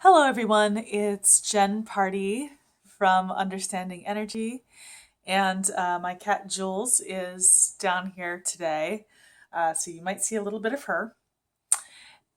Hello, everyone. It's Jen Party from Understanding Energy, and my cat Jules is down here today, so you might see a little bit of her.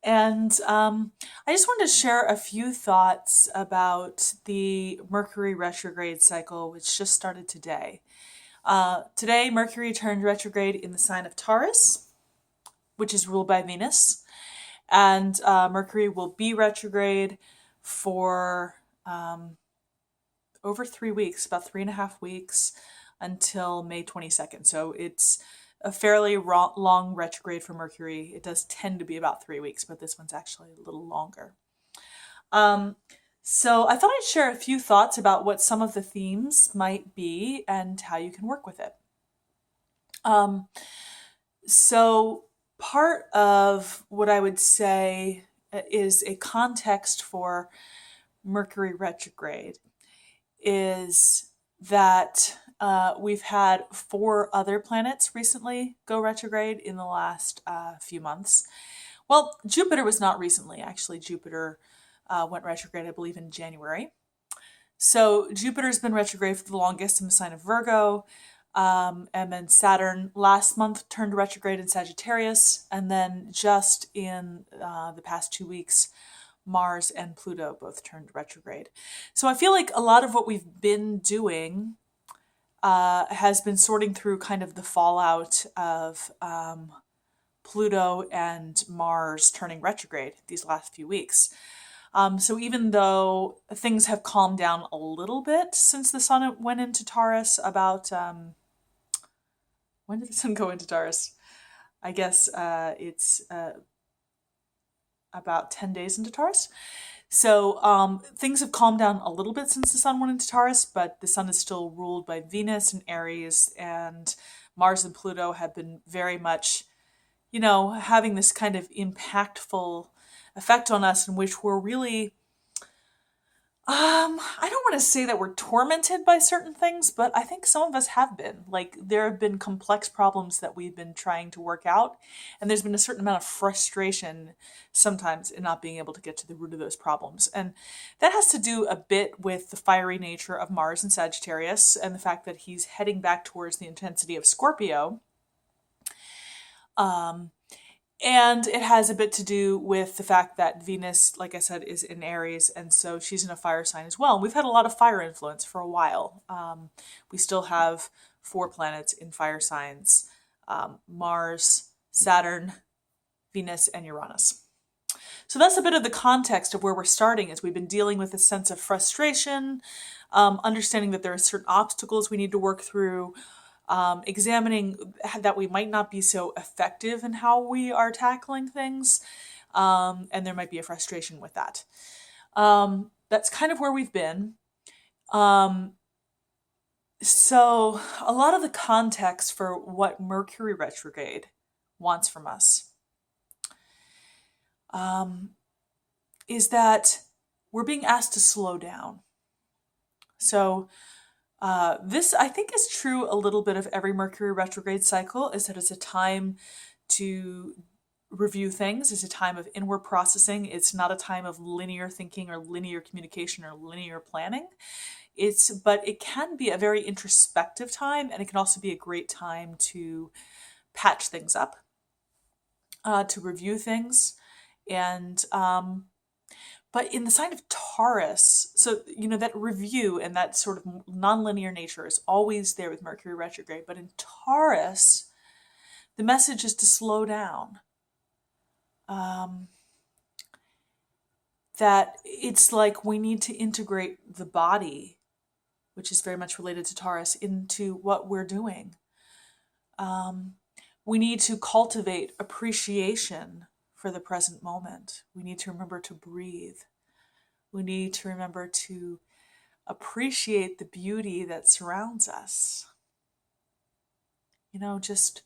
And I just wanted to share a few thoughts about the Mercury retrograde cycle, which just started today. Today, Mercury turned retrograde in the sign of Taurus, which is ruled by Venus, and Mercury will be retrograde for over 3 weeks, about 3.5 weeks until May 22nd. So it's a fairly long retrograde for Mercury. It does tend to be about 3 weeks, but this one's actually a little longer. Um, so I thought I'd share a few thoughts about what some of the themes might be and how you can work with it. Um, so part of what I would say is a context for Mercury retrograde is that we've had four other planets recently go retrograde in the last few months. Well, Jupiter was not recently. Actually, Jupiter went retrograde, I believe, in January. So Jupiter's been retrograde for the longest in the sign of Virgo. And then Saturn last month turned retrograde in Sagittarius. And then just in the past 2 weeks, Mars and Pluto both turned retrograde. So I feel like a lot of what we've been doing has been sorting through kind of the fallout of Pluto and Mars turning retrograde these last few weeks. So even though things have calmed down a little bit since the sun went into Taurus, about when did the sun go into Taurus? I guess it's about 10 days into Taurus. So things have calmed down a little bit since the sun went into Taurus, but the sun is still ruled by Venus and Aries, and Mars and Pluto have been very much, having this kind of impactful effect on us in which we're really I don't want to say that we're tormented by certain things, but I think some of us have been. Like, there have been complex problems that we've been trying to work out, and there's been a certain amount of frustration sometimes in not being able to get to the root of those problems. And that has to do a bit with the fiery nature of Mars and Sagittarius and the fact that he's heading back towards the intensity of Scorpio. Um, and it has a bit to do with the fact that Venus, like I said, is in Aries, and so she's in a fire sign as well. And we've had a lot of fire influence for a while. We still have four planets in fire signs: Mars, Saturn, Venus, and Uranus. So that's a bit of the context of where we're starting, as we've been dealing with a sense of frustration, understanding that there are certain obstacles we need to work through, examining that we might not be so effective in how we are tackling things, and there might be a frustration with that. That's kind of where we've been. So a lot of the context for what Mercury retrograde wants from us is that we're being asked to slow down. So this, I think, is true a little bit of every Mercury retrograde cycle, is that it's a time to review things. It's a time of inward processing. It's not a time of linear thinking or linear communication or linear planning. But it can be a very introspective time, and it can also be a great time to patch things up, to review things. And but in the sign of Taurus, so, that review and that sort of nonlinear nature is always there with Mercury retrograde. But in Taurus, the message is to slow down. That it's like we need to integrate the body, which is very much related to Taurus, into what we're doing. We need to cultivate appreciation for the present moment. We need to remember to breathe. We need to remember to appreciate the beauty that surrounds us. Just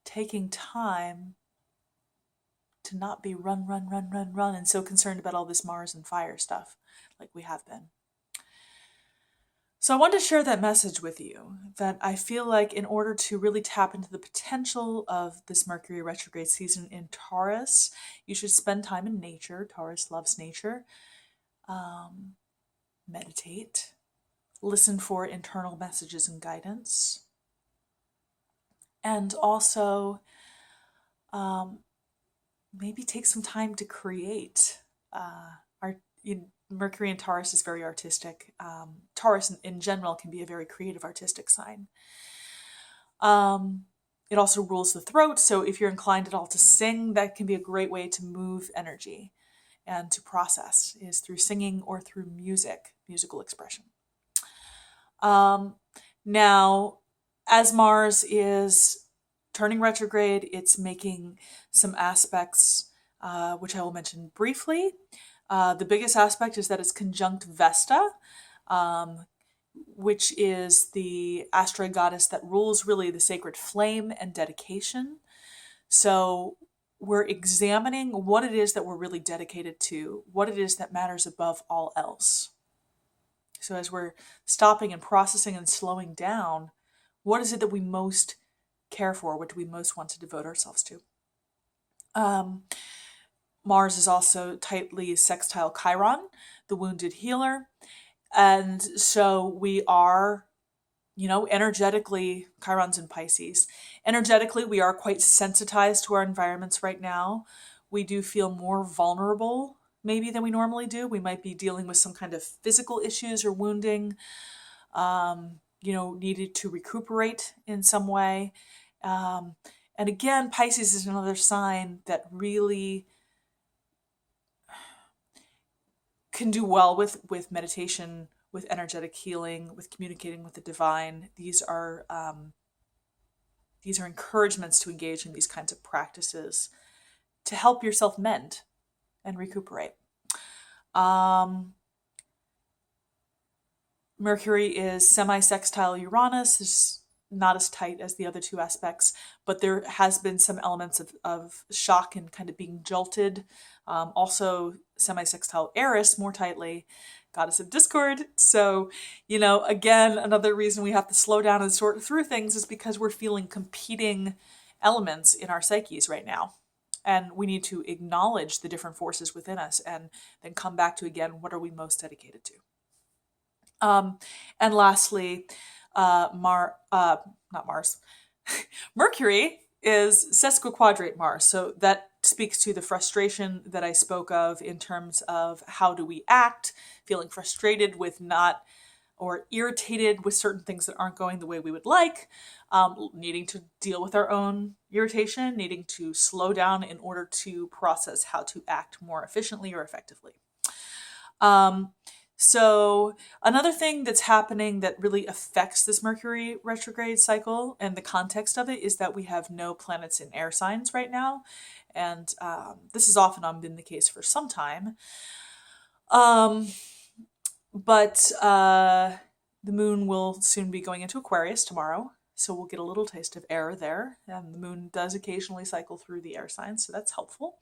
taking time to not be run, and so concerned about all this Mars and fire stuff like we have been. So I wanted to share that message with you, that I feel like in order to really tap into the potential of this Mercury retrograde season in Taurus, you should spend time in nature. Taurus loves nature. meditate, listen for internal messages and guidance, and also maybe take some time to create. Art, Mercury in Taurus is very artistic. Taurus in general can be a very creative, artistic sign. It also rules the throat, so if you're inclined at all to sing, that can be a great way to move energy and to process, is through singing or through musical expression. Now, as Mars is turning retrograde, it's making some aspects, which I will mention briefly. The biggest aspect is that it's conjunct Vesta, which is the asteroid goddess that rules really the sacred flame and dedication. So we're examining what it is that we're really dedicated to, what it is that matters above all else. So as we're stopping and processing and slowing down, what is it that we most care for? What do we most want to devote ourselves to? Mars is also tightly sextile Chiron, the wounded healer. And so we are, energetically, Chiron's in Pisces. Energetically, we are quite sensitized to our environments right now. We do feel more vulnerable maybe than we normally do. We might be dealing with some kind of physical issues or wounding, needed to recuperate in some way. And again, Pisces is another sign that really can do well with meditation, with energetic healing, with communicating with the divine. These are encouragements to engage in these kinds of practices to help yourself mend and recuperate. Mercury is semi-sextile Uranus. It's not as tight as the other two aspects, but there has been some elements of shock and kind of being jolted. Also semi-sextile Eris more tightly, goddess of discord. So, again, another reason we have to slow down and sort through things is because we're feeling competing elements in our psyches right now. And we need to acknowledge the different forces within us and then come back to, again, what are we most dedicated to? And lastly, not Mars. Mercury is sesquiquadrate Mars. So that speaks to the frustration that I spoke of in terms of how do we act, feeling frustrated with or irritated with certain things that aren't going the way we would like, needing to deal with our own irritation, needing to slow down in order to process how to act more efficiently or effectively. So another thing that's happening that really affects this Mercury retrograde cycle and the context of it is that we have no planets in air signs right now. And this has off and on been the case for some time. But the moon will soon be going into Aquarius tomorrow. So we'll get a little taste of air there. And the moon does occasionally cycle through the air signs, so that's helpful.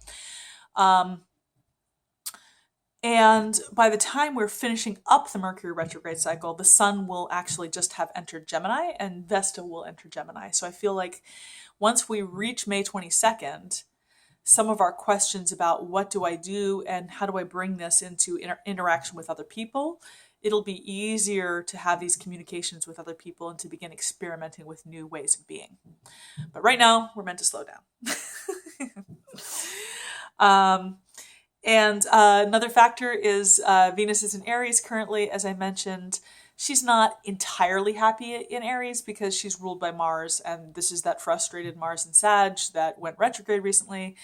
And by the time we're finishing up the Mercury retrograde cycle, the sun will actually just have entered Gemini and Vesta will enter Gemini. So I feel like once we reach May 22nd, some of our questions about what do I do and how do I bring this into interaction with other people, it'll be easier to have these communications with other people and to begin experimenting with new ways of being. But right now, we're meant to slow down. And another factor is Venus is in Aries currently, as I mentioned. She's not entirely happy in Aries because she's ruled by Mars, and this is that frustrated Mars in Sag that went retrograde recently.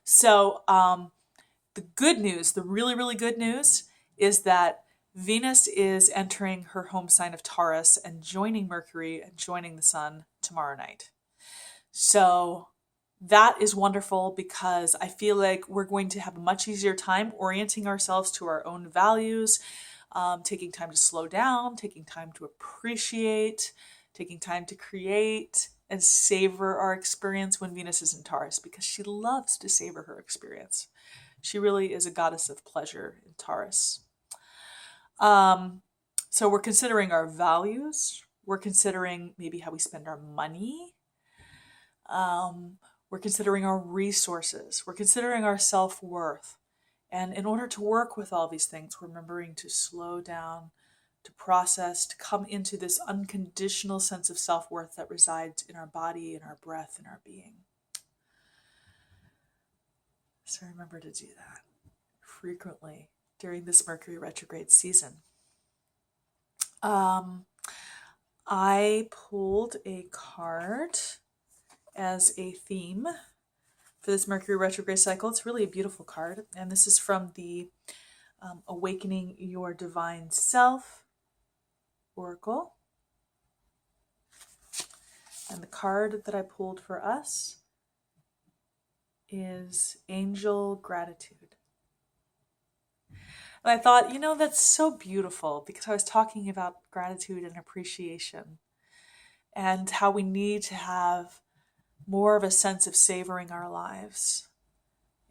So the good news, the really, really good news, is that Venus is entering her home sign of Taurus and joining Mercury and joining the Sun tomorrow night. So that is wonderful because I feel like we're going to have a much easier time orienting ourselves to our own values, taking time to slow down, taking time to appreciate, taking time to create and savor our experience when Venus is in Taurus because she loves to savor her experience. She really is a goddess of pleasure in Taurus. So we're considering our values. We're considering maybe how we spend our money. We're considering our resources. We're considering our self-worth. And in order to work with all these things, we're remembering to slow down, to process, to come into this unconditional sense of self-worth that resides in our body, in our breath, in our being. So remember to do that frequently during this Mercury retrograde season. I pulled a card as a theme for this Mercury retrograde cycle. It's really a beautiful card, and this is from the Awakening Your Divine Self Oracle. And the card that I pulled for us is Angel Gratitude. And I thought, that's so beautiful, because I was talking about gratitude and appreciation and how we need to have more of a sense of savoring our lives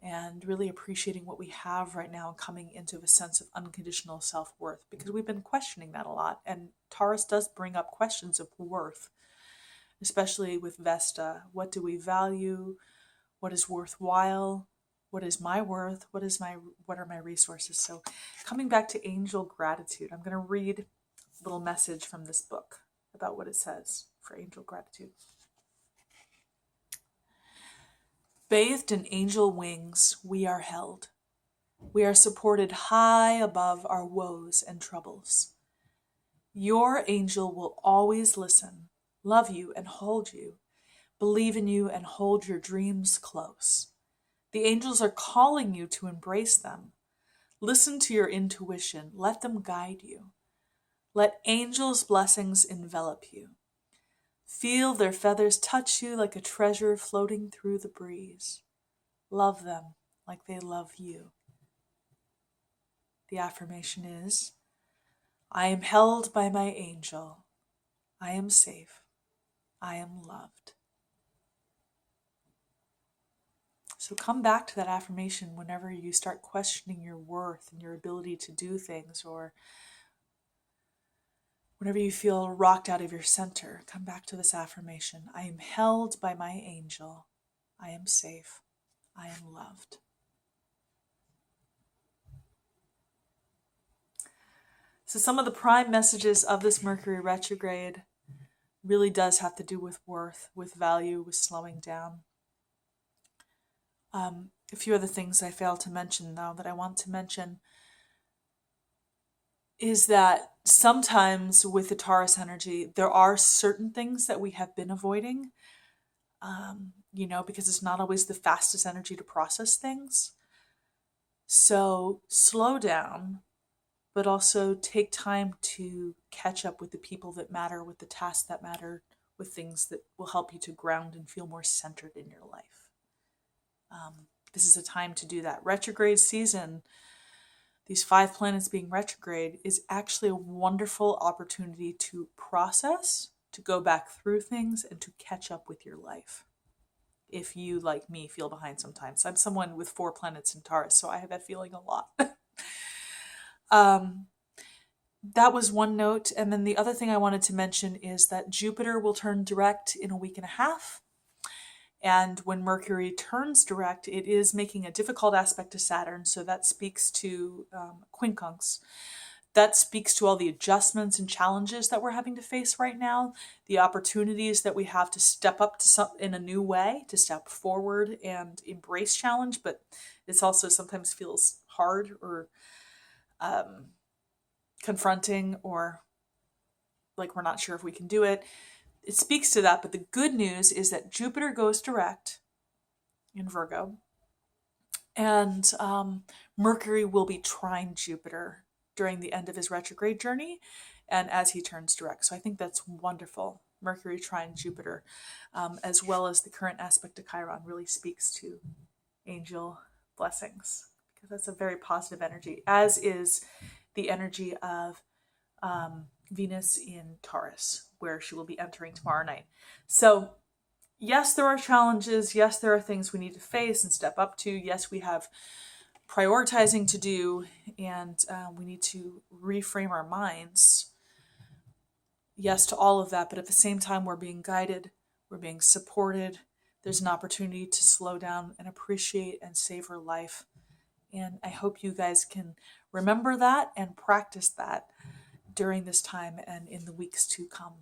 and really appreciating what we have right now and coming into a sense of unconditional self-worth, because we've been questioning that a lot. And Taurus does bring up questions of worth, especially with Vesta. What do we value? What is worthwhile? What is my worth? What are my resources? So coming back to angel gratitude, I'm going to read a little message from this book about what it says for angel gratitude. Bathed in angel wings, we are held. We are supported high above our woes and troubles. Your angel will always listen, love you and hold you, believe in you and hold your dreams close. The angels are calling you to embrace them. Listen to your intuition. Let them guide you. Let angels' blessings envelop you. Feel their feathers touch you like a treasure floating through the breeze. Love them like they love you. The affirmation is, I am held by my angel. I am safe. I am loved. So come back to that affirmation whenever you start questioning your worth and your ability to do things, or whenever you feel rocked out of your center. Come back to this affirmation. I am held by my angel. I am safe. I am loved. So some of the prime messages of this Mercury retrograde really does have to do with worth, with value, with slowing down. A few other things I failed to mention, though, that I want to mention is that sometimes with the Taurus energy, there are certain things that we have been avoiding, because it's not always the fastest energy to process things. So slow down, but also take time to catch up with the people that matter, with the tasks that matter, with things that will help you to ground and feel more centered in your life. This is a time to do that. Retrograde season, these 5 planets being retrograde, is actually a wonderful opportunity to process, to go back through things, and to catch up with your life. If you, like me, feel behind sometimes. I'm someone with 4 planets in Taurus, so I have that feeling a lot. That was one note. And then the other thing I wanted to mention is that Jupiter will turn direct in a week and a half. And when Mercury turns direct, it is making a difficult aspect to Saturn. So that speaks to quincunx. That speaks to all the adjustments and challenges that we're having to face right now, the opportunities that we have to step up to in a new way, to step forward and embrace challenge. But this also sometimes feels hard or confronting, or like we're not sure if we can do it. It speaks to that, but the good news is that Jupiter goes direct in Virgo, and Mercury will be trine Jupiter during the end of his retrograde journey and as he turns direct. So I think that's wonderful. Mercury trine Jupiter, as well as the current aspect to Chiron, really speaks to angel blessings, because that's a very positive energy, as is the energy of Venus in Taurus, where she will be entering tomorrow night. So yes, there are challenges. Yes, there are things we need to face and step up to. Yes, we have prioritizing to do, and we need to reframe our minds. Yes to all of that, but at the same time, we're being guided, we're being supported. There's an opportunity to slow down and appreciate and savor life And I hope you guys can remember that and practice that during this time and in the weeks to come.